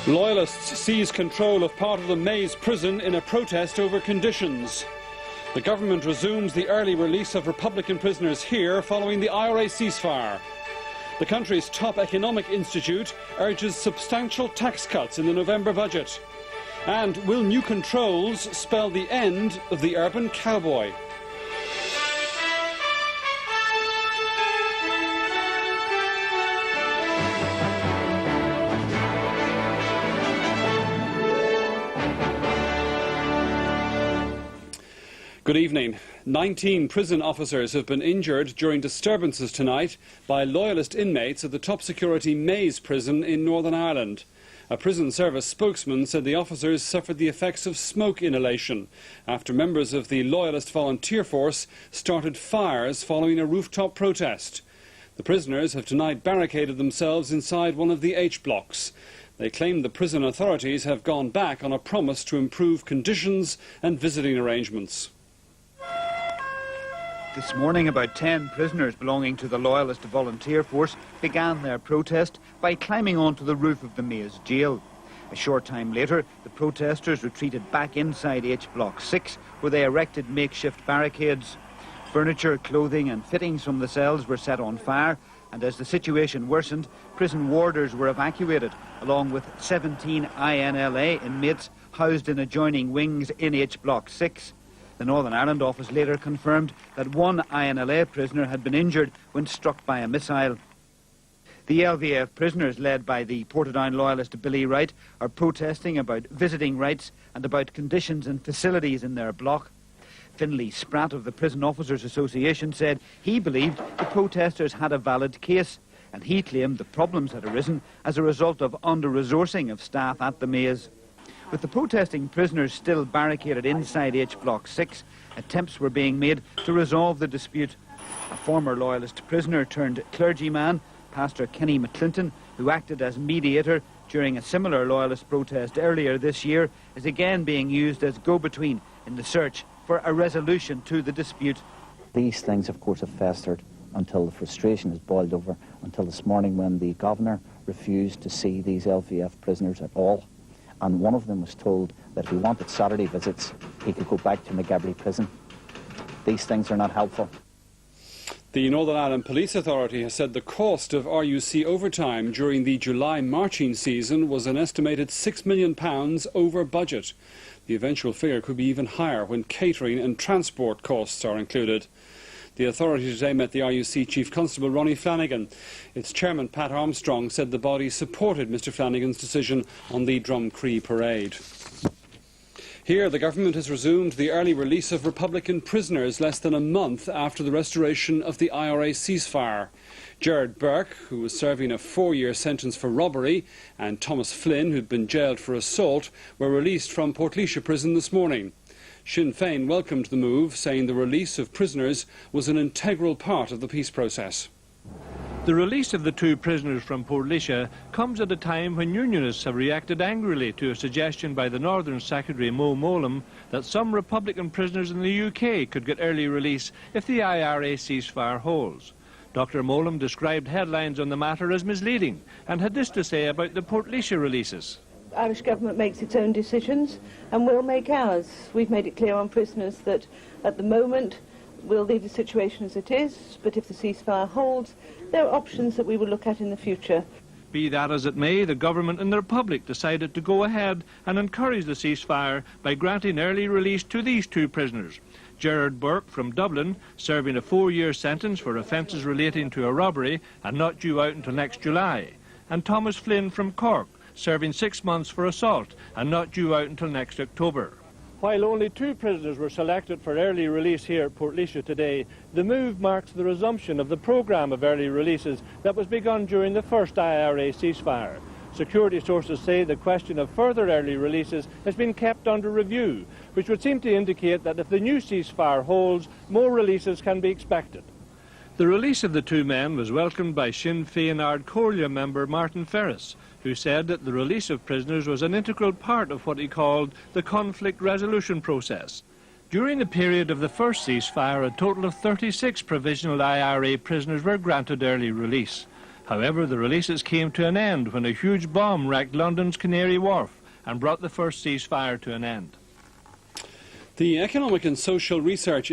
Loyalists seize control of part of the Maze prison in a protest over conditions. The government resumes the early release of Republican prisoners here following the IRA ceasefire. The country's top economic institute urges substantial tax cuts in the November budget. And will new controls spell the end of the urban cowboy? Good evening. 19 prison officers have been injured during disturbances tonight by loyalist inmates at the top security Maze prison in Northern Ireland. A prison service spokesman said the officers suffered the effects of smoke inhalation after members of the loyalist volunteer force started fires following a rooftop protest. The prisoners have tonight barricaded themselves inside one of the H blocks. They claim the prison authorities have gone back on a promise to improve conditions and visiting arrangements. This morning, about 10 prisoners belonging to the Loyalist Volunteer Force began their protest by climbing onto the roof of the Maze jail. A short time later, the protesters retreated back inside H Block 6, where they erected makeshift barricades. Furniture, clothing and fittings from the cells were set on fire, and as the situation worsened, prison warders were evacuated, along with 17 INLA inmates housed in adjoining wings in H Block 6. The Northern Ireland office later confirmed that one INLA prisoner had been injured when struck by a missile. The LVF prisoners, led by the Portadown loyalist Billy Wright, are protesting about visiting rights and about conditions and facilities in their block. Finlay Spratt of the Prison Officers Association said he believed the protesters had a valid case, and he claimed the problems had arisen as a result of under-resourcing of staff at the Maze. With the protesting prisoners still barricaded inside H Block 6, attempts were being made to resolve the dispute. A former loyalist prisoner turned clergyman, Pastor Kenny McClinton, who acted as mediator during a similar loyalist protest earlier this year, is again being used as go-between in the search for a resolution to the dispute. These things, of course, have festered until the frustration has boiled over, until this morning when the governor refused to see these LVF prisoners at all. And one of them was told that if he wanted Saturday visits, he could go back to McGabry prison. These things are not helpful. The Northern Ireland Police Authority has said the cost of RUC overtime during the July marching season was an estimated £6 million over budget. The eventual figure could be even higher when catering and transport costs are included. The authority today met the RUC Chief Constable Ronnie Flanagan. Its chairman Pat Armstrong said the body supported Mr Flanagan's decision on the Drumcree parade. Here, the government has resumed the early release of Republican prisoners less than a month after the restoration of the IRA ceasefire. Gerard Burke, who was serving a 4-year sentence for robbery, and Thomas Flynn, who'd been jailed for assault, were released from Portlaoise prison this morning. Sinn Féin welcomed the move, saying the release of prisoners was an integral part of the peace process. The release of the two prisoners from Portlaoise comes at a time when unionists have reacted angrily to a suggestion by the Northern Secretary Mo Mowlam that some Republican prisoners in the UK could get early release if the IRA ceasefire holds. Dr Mowlam described headlines on the matter as misleading and had this to say about the Portlaoise releases. Irish government makes its own decisions and we'll make ours. We've made it clear on prisoners that at the moment we'll leave the situation as it is, but if the ceasefire holds, there are options that we will look at in the future. Be that as it may, the government and the Republic decided to go ahead and encourage the ceasefire by granting early release to these two prisoners. Gerard Burke from Dublin, serving a 4-year sentence for offences relating to a robbery and not due out until next July, and Thomas Flynn from Cork, serving 6 months for assault and not due out until next October. While only 2 prisoners were selected for early release here at Portlaoise today, the move marks the resumption of the programme of early releases that was begun during the first IRA ceasefire. Security sources say the question of further early releases has been kept under review, which would seem to indicate that if the new ceasefire holds, more releases can be expected. The release of the 2 men was welcomed by Sinn Féin Ard Comhairle member Martin Ferris, who said that the release of prisoners was an integral part of what he called the conflict resolution process. During the period of the first ceasefire, a total of 36 provisional IRA prisoners were granted early release. However, the releases came to an end when a huge bomb wrecked London's Canary Wharf and brought the first ceasefire to an end. The Economic and Social Research